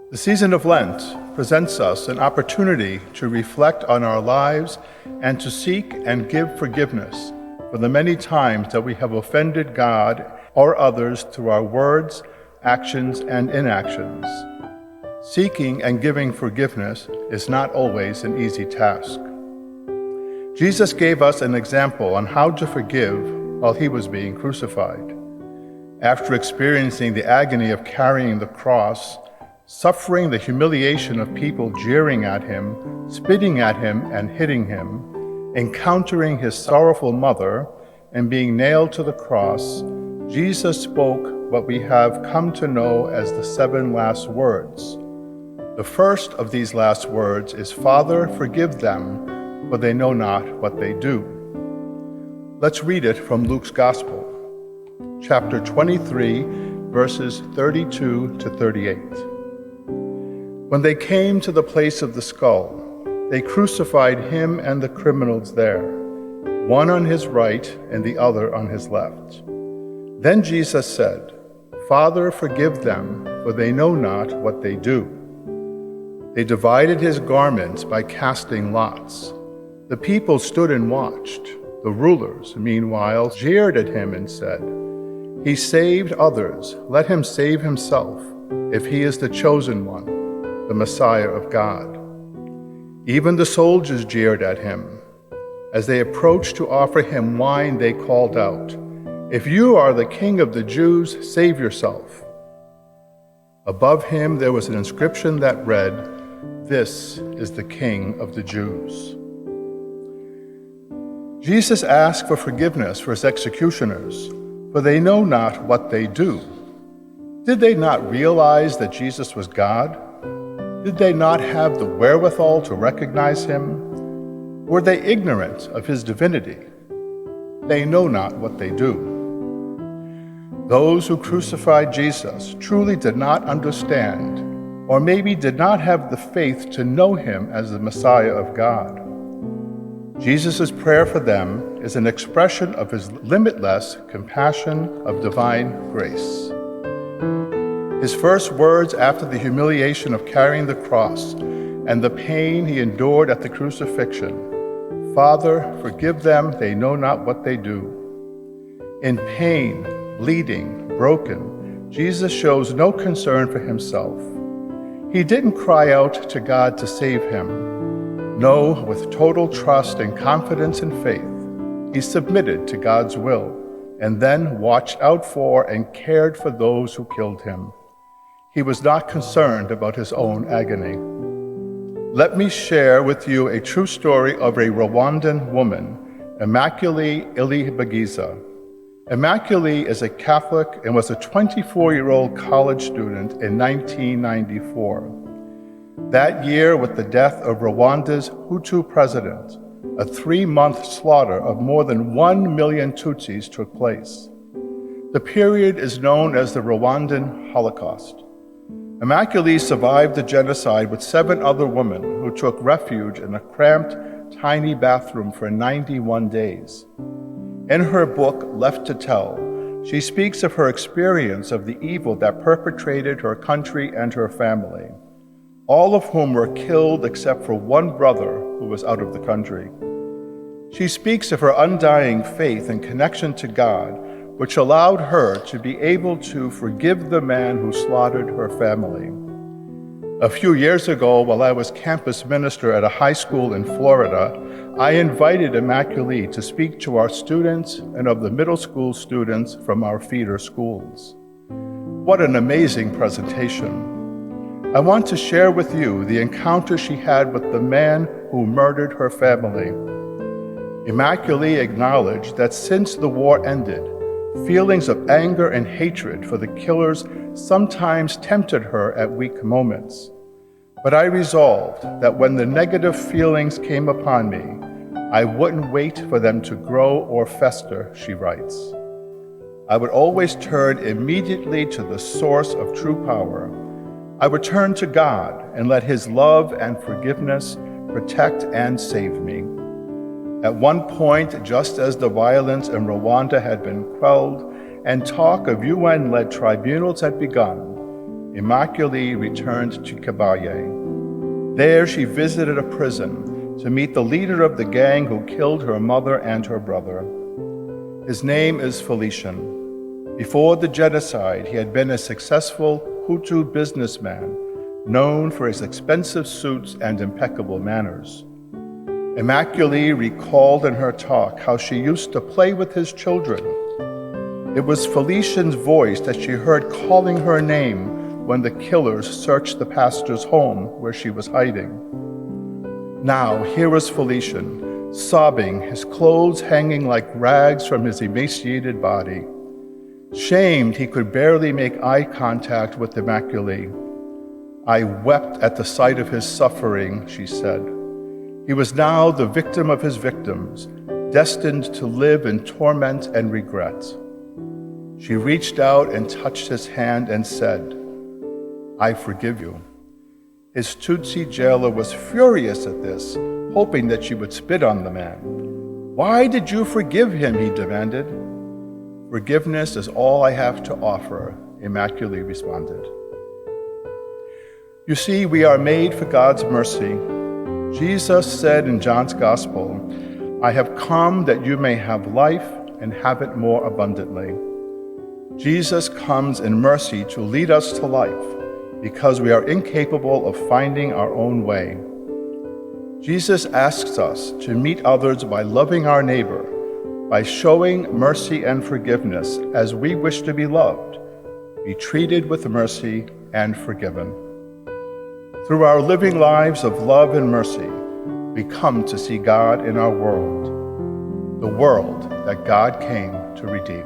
The season of Lent presents us an opportunity to reflect on our lives and to seek and give forgiveness for the many times that we have offended God or others through our words, actions, and inactions. Seeking and giving forgiveness is not always an easy task. Jesus gave us an example on how to forgive while he was being crucified. After experiencing the agony of carrying the cross, suffering the humiliation of people jeering at him, spitting at him, and hitting him, encountering his sorrowful mother, and being nailed to the cross, Jesus spoke what we have come to know as the 7 last words. The first of these last words is, "Father, forgive them, for they know not what they do." Let's read it from Luke's Gospel, chapter 23, verses 32 to 38. When they came to the place of the skull, they crucified him and the criminals there, one on his right and the other on his left. Then Jesus said, "Father, forgive them, for they know not what they do." They divided his garments by casting lots. The people stood and watched. The rulers, meanwhile, jeered at him and said, "He saved others. Let him save himself, if he is the chosen one, the Messiah of God." Even the soldiers jeered at him. As they approached to offer him wine, they called out, "If you are the King of the Jews, save yourself." Above him there was an inscription that read, "This is the King of the Jews." Jesus asked for forgiveness for his executioners, for they know not what they do. Did they not realize that Jesus was God? Did they not have the wherewithal to recognize him? Were they ignorant of his divinity? They know not what they do. Those who crucified Jesus truly did not understand, or maybe did not have the faith to know him as the Messiah of God. Jesus' prayer for them is an expression of his limitless compassion of divine grace. His first words after the humiliation of carrying the cross and the pain he endured at the crucifixion, "Father, forgive them, they know not what they do." In pain, bleeding, broken, Jesus shows no concern for himself. He didn't cry out to God to save him. No, with total trust and confidence and faith, he submitted to God's will and then watched out for and cared for those who killed him. He was not concerned about his own agony. Let me share with you a true story of a Rwandan woman, Immaculée Ilibagiza. Immaculée is a Catholic and was a 24-year-old college student in 1994. That year, with the death of Rwanda's Hutu president, a 3-month slaughter of more than 1 million Tutsis took place. The period is known as the Rwandan Holocaust. Immaculée survived the genocide with 7 other women who took refuge in a cramped, tiny bathroom for 91 days. In her book, Left to Tell, she speaks of her experience of the evil that perpetrated her country and her family, all of whom were killed except for one brother who was out of the country. She speaks of her undying faith and connection to God, which allowed her to be able to forgive the man who slaughtered her family. A few years ago, while I was campus minister at a high school in Florida, I invited Immaculée to speak to our students and of the middle school students from our feeder schools. What an amazing presentation. I want to share with you the encounter she had with the man who murdered her family. Immaculée acknowledged that since the war ended, feelings of anger and hatred for the killers sometimes tempted her at weak moments. But I resolved that when the negative feelings came upon me, I wouldn't wait for them to grow or fester, she writes. I would always turn immediately to the source of true power. I would turn to God and let his love and forgiveness protect and save me. At one point, just as the violence in Rwanda had been quelled and talk of UN-led tribunals had begun, Immaculée returned to Caballé. There she visited a prison to meet the leader of the gang who killed her mother and her brother. His name is Felician. Before the genocide, he had been a successful Hutu businessman, known for his expensive suits and impeccable manners. Immaculée recalled in her talk how she used to play with his children. It was Felician's voice that she heard calling her name when the killers searched the pastor's home where she was hiding. Now, here was Felician, sobbing, his clothes hanging like rags from his emaciated body. Shamed, he could barely make eye contact with Immaculée. I wept at the sight of his suffering, she said. He was now the victim of his victims, destined to live in torment and regret. She reached out and touched his hand and said, "I forgive you." His Tutsi jailer was furious at this, hoping that she would spit on the man. "Why did you forgive him?" he demanded. "Forgiveness is all I have to offer," Immaculée responded. You see, we are made for God's mercy. Jesus said in John's Gospel, "I have come that you may have life and have it more abundantly." Jesus comes in mercy to lead us to life because we are incapable of finding our own way. Jesus asks us to meet others by loving our neighbor, by showing mercy and forgiveness as we wish to be loved, be treated with mercy and forgiven. Through our living lives of love and mercy, we come to see God in our world, the world that God came to redeem.